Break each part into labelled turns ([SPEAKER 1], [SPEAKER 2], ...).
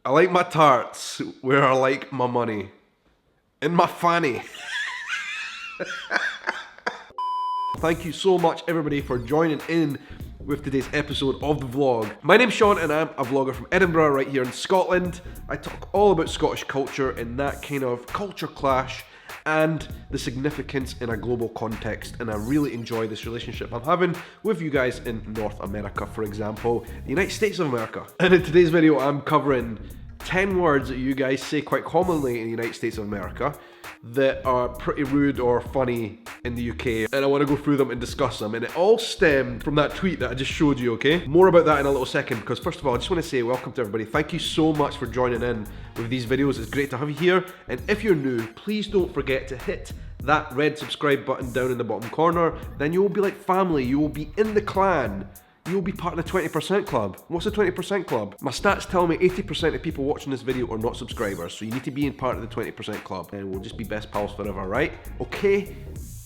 [SPEAKER 1] I like my tarts where I like my money. In my fanny. Thank you so much everybody for joining in with today's episode of the vlog. My name's Sean and I'm a vlogger from Edinburgh right here in Scotland. I talk all about Scottish culture and that kind of culture clash and the significance in a global context, and I really enjoy this relationship I'm having with you guys in North America, for example, the United States of America. And in today's video I'm covering 10 words that you guys say quite commonly in the United States of America that are pretty rude or funny in the UK, and I want to go through them and discuss them. And it all stemmed from that tweet that I just showed you, okay? More about that in a little second, because first of all I just want to say welcome to everybody. Thank you so much for joining in with these videos. It's great to have you here, and if you're new, please don't forget to hit that red subscribe button down in the bottom corner. Then you will be like family, you will be in the clan. You'll be part of the 20% club. What's the 20% club? My stats tell me 80% of people watching this video are not subscribers, so you need to be in part of the 20% club, and we'll just be best pals forever, right? Okay,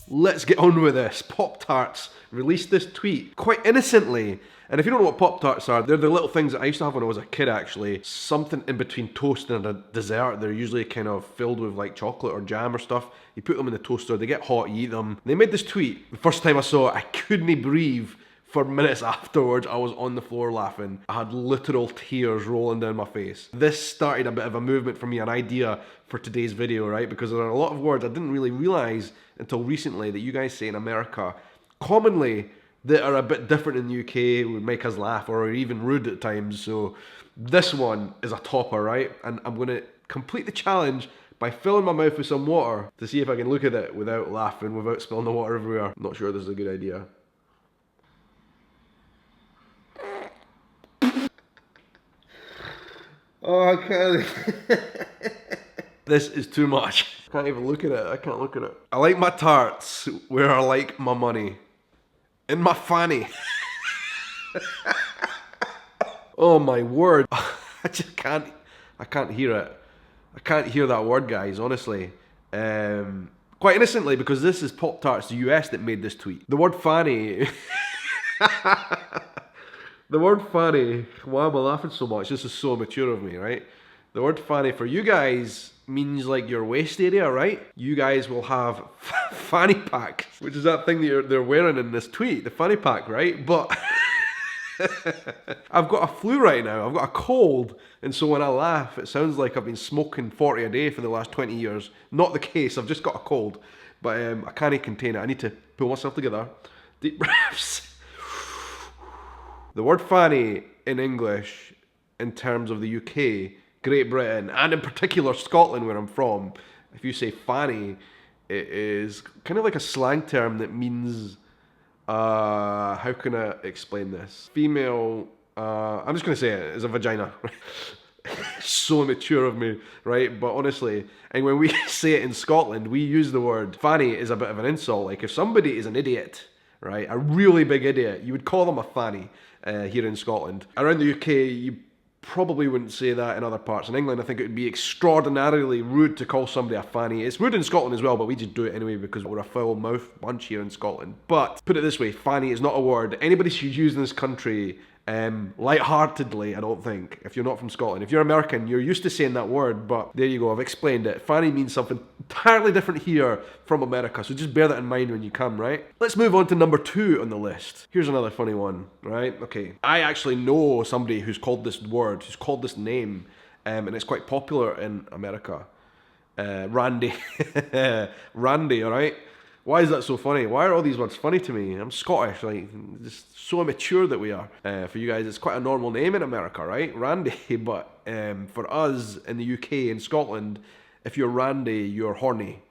[SPEAKER 1] let's get on with this. Pop-Tarts released this tweet quite innocently. And if you don't know what Pop-Tarts are, they're the little things that I used to have when I was a kid, actually. Something in between toast and a dessert. They're usually kind of filled with like chocolate or jam or stuff. You put them in the toaster, they get hot, you eat them. They made this tweet. The first time I saw it, I couldn't breathe. For minutes afterwards, I was on the floor laughing. I had literal tears rolling down my face. This started a bit of a movement for me, an idea for today's video, right? Because there are a lot of words I didn't really realize until recently that you guys say in America commonly that are a bit different in the UK, would make us laugh or are even rude at times. So this one is a topper, right? And I'm gonna complete the challenge by filling my mouth with some water to see if I can look at it without laughing, without spilling the water everywhere. I'm not sure this is a good idea. Oh, I can't. This is too much. I can't even look at it. I can't look at it. I like my tarts where I like my money. In my fanny. Oh my word. I just can't. I can't hear it. I can't hear that word, guys, honestly. Quite innocently, because this is Pop-Tarts, the US, that made this tweet. The word fanny. The word fanny, why am I laughing so much? This is so mature of me, right? The word fanny for you guys means like your waist area, right? You guys will have fanny pack, which is that thing that they're wearing in this tweet, the fanny pack, right? But I've got a flu right now, I've got a cold, and so when I laugh, it sounds like I've been smoking 40 a day for the last 20 years. Not the case, I've just got a cold, but I can't contain it. I need to pull myself together. Deep breaths. The word fanny in English, in terms of the UK, Great Britain, and in particular Scotland, where I'm from, if you say fanny, it is kind of like a slang term that means, how can I explain this? Female, I'm just going to say it, is a vagina. So immature of me, right? But honestly, and when we say it in Scotland, we use the word fanny as a bit of an insult. Like if somebody is an idiot, right, a really big idiot, you would call them a fanny. Here in Scotland. Around the UK, you probably wouldn't say that in other parts. In England, I think it would be extraordinarily rude to call somebody a fanny. It's rude in Scotland as well, but we just do it anyway because we're a foul mouth bunch here in Scotland. But put it this way, fanny is not a word anybody should use in this country lightheartedly, I don't think, if you're not from Scotland. If you're American, you're used to saying that word, but there you go, I've explained it. Fanny means something entirely different here from America, so just bear that in mind when you come, right? Let's move on to number 2 on the list. Here's another funny one, right? Okay, I actually know somebody who's called this word, who's called this name, and it's quite popular in America. Randy. Randy, alright? Why is that so funny? Why are all these words funny to me? I'm Scottish, like, just so immature that we are. For you guys, it's quite a normal name in America, right? Randy, but for us in the UK and Scotland, if you're Randy, you're horny.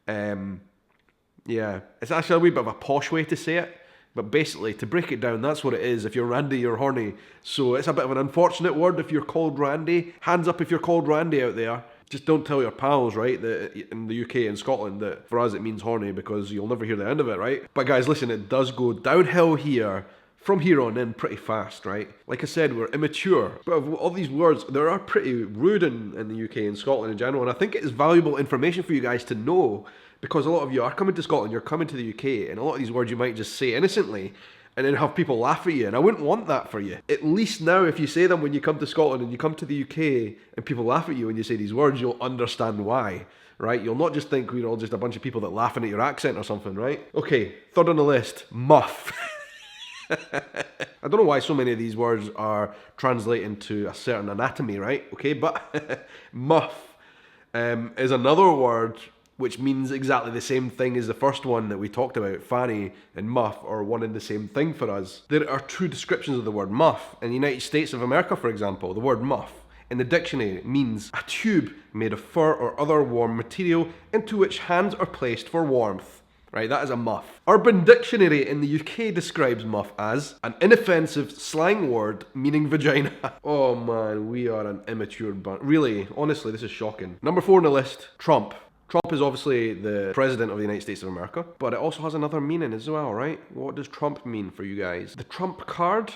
[SPEAKER 1] Yeah, it's actually a wee bit of a posh way to say it, but basically, to break it down, that's what it is. If you're Randy, you're horny. So it's a bit of an unfortunate word if you're called Randy. Hands up if you're called Randy out there. Just don't tell your pals, right, that in the UK and Scotland that for us it means horny, because you'll never hear the end of it, right? But guys, listen, it does go downhill here from here on in pretty fast, right? Like I said, we're immature. But of all these words, they are pretty rude in the UK and Scotland in general, and I think it is valuable information for you guys to know, because a lot of you are coming to Scotland, you're coming to the UK, and a lot of these words you might just say innocently, and then have people laugh at you, and I wouldn't want that for you. At least now, if you say them when you come to Scotland and you come to the UK and people laugh at you when you say these words, you'll understand why, right? You'll not just think we're all just a bunch of people that laughing at your accent or something, right? Okay, third on the list, muff. I don't know why so many of these words are translating to a certain anatomy, right? Okay, but muff is another word which means exactly the same thing as the first one that we talked about. Fanny and muff are one and the same thing for us. There are two descriptions of the word muff. In the United States of America, for example, the word muff in the dictionary means a tube made of fur or other warm material into which hands are placed for warmth. Right, that is a muff. Urban Dictionary in the UK describes muff as an inoffensive slang word meaning vagina. Oh man, we are an immature bunch. Really, honestly, this is shocking. Number 4 on the list, Trump. Trump is obviously the president of the United States of America, but it also has another meaning as well, right? What does Trump mean for you guys? The Trump card?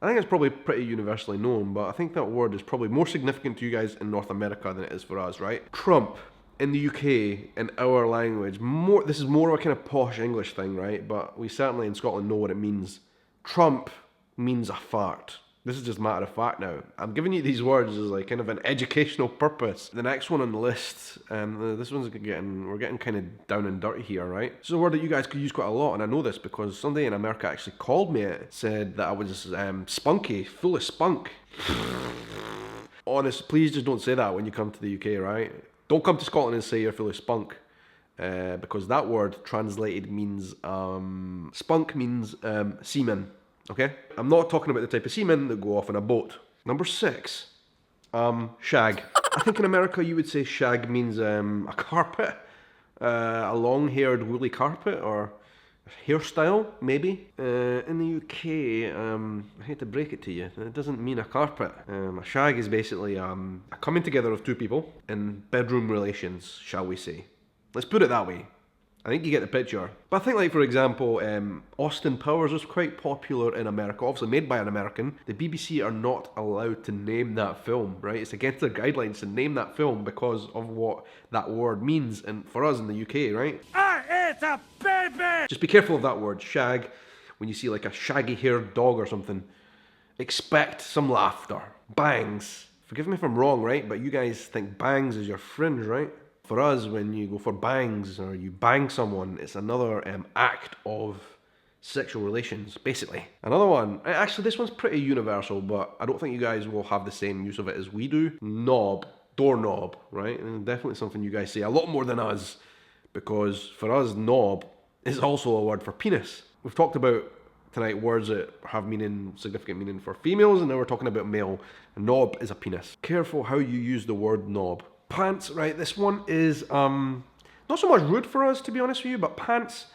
[SPEAKER 1] I think it's probably pretty universally known, but I think that word is probably more significant to you guys in North America than it is for us, right? Trump. In the UK, in our language, this is more of a kind of posh English thing, right? But we certainly in Scotland know what it means. Trump means a fart. This is just matter of fact now. I'm giving you these words as like kind of an educational purpose. The next one on the list, this one's we're getting kind of down and dirty here, right? This is a word that you guys could use quite a lot, and I know this because somebody in America actually called me it, said that I was spunky, full of spunk. Honest, please just don't say that when you come to the UK, right? Don't come to Scotland and say you're full of spunk, because that word translated means, spunk means seaman, okay? I'm not talking about the type of seamen that go off on a boat. Number 6, shag. I think in America you would say shag means a carpet, a long-haired woolly carpet, or hairstyle, maybe. In the UK, I hate to break it to you, it doesn't mean a carpet. A shag is basically a coming together of two people in bedroom relations, shall we say. Let's put it that way. I think you get the picture. But I think, like, for example, Austin Powers was quite popular in America, obviously made by an American. The BBC are not allowed to name that film, right? It's against their guidelines to name that film because of what that word means, and for us in the UK, right? It's a baby! Just be careful of that word, shag. When you see like a shaggy-haired dog or something, expect some laughter. Bangs. Forgive me if I'm wrong, right? But you guys think bangs is your fringe, right? For us, when you go for bangs or you bang someone, it's another act of sexual relations, basically. Another one, actually this one's pretty universal, but I don't think you guys will have the same use of it as we do. Knob, doorknob, right? And definitely something you guys say a lot more than us, because for us, knob is also a word for penis. We've talked about tonight words that have significant meaning for females, and now we're talking about male. A knob is a penis. Careful how you use the word knob. Pants, right, this one is not so much rude for us, to be honest with you, but pants,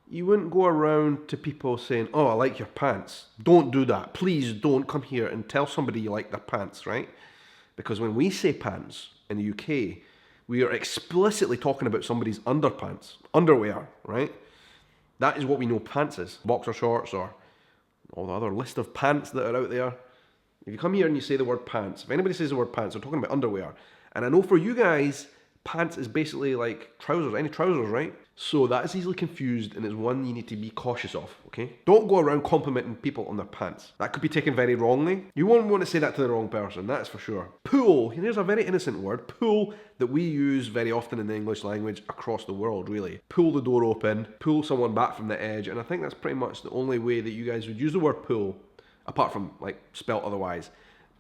[SPEAKER 1] you wouldn't go around to people saying, oh, I like your pants. Don't do that. Please don't come here and tell somebody you like their pants, right? Because when we say pants in the UK, we are explicitly talking about somebody's underpants, underwear, right? That is what we know pants is. Boxer shorts or all the other list of pants that are out there. If you come here and you say the word pants, if anybody says the word pants, they're talking about underwear. And I know for you guys, pants is basically like trousers, any trousers, right? So that is easily confused and is one you need to be cautious of, okay? Don't go around complimenting people on their pants. That could be taken very wrongly. You won't want to say that to the wrong person, that's for sure. Pull, here's a very innocent word. Pull, that we use very often in the English language across the world, really. Pull the door open, pull someone back from the edge, and I think that's pretty much the only way that you guys would use the word pull, apart from, like, spelt otherwise.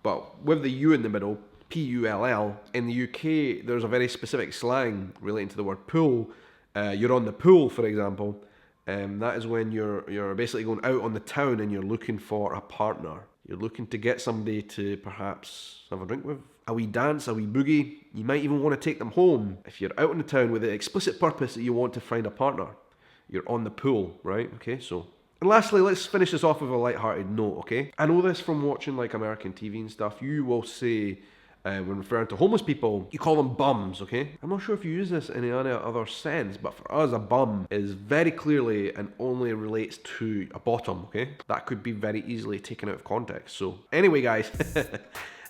[SPEAKER 1] But with the U in the middle, P-U-L-L. In the UK, there's a very specific slang relating to the word pull. You're on the pool, for example. That is when you're basically going out on the town and you're looking for a partner. You're looking to get somebody to perhaps have a drink with, a wee dance, a wee boogie. You might even want to take them home. If you're out on the town with the explicit purpose that you want to find a partner, you're on the pool, right? Okay, so. And lastly, let's finish this off with a light-hearted note, okay? I know this from watching like American TV and stuff. You will say, when referring to homeless people, you call them bums, okay? I'm not sure if you use this in any other sense, but for us, a bum is very clearly and only relates to a bottom, okay? That could be very easily taken out of context. So anyway, guys,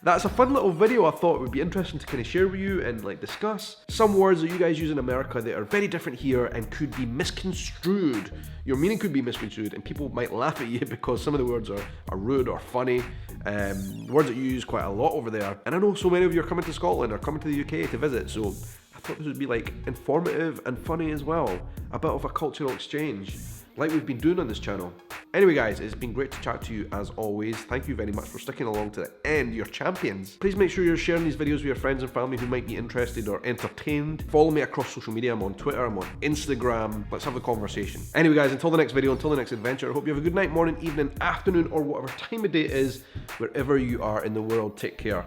[SPEAKER 1] that's a fun little video I thought would be interesting to kind of share with you and like discuss. Some words that you guys use in America that are very different here and could be misconstrued. Your meaning could be misconstrued and people might laugh at you because some of the words are rude or funny. Words that you use quite a lot over there. And I know so many of you are coming to Scotland or coming to the UK to visit, so I thought this would be like informative and funny as well. A bit of a cultural exchange, like we've been doing on this channel. Anyway guys, it's been great to chat to you as always. Thank you very much for sticking along to the end. You're champions. Please make sure you're sharing these videos with your friends and family who might be interested or entertained. Follow me across social media. I'm on Twitter, I'm on Instagram. Let's have a conversation. Anyway guys, until the next video, until the next adventure, I hope you have a good night, morning, evening, afternoon, or whatever time of day it is, wherever you are in the world. Take care.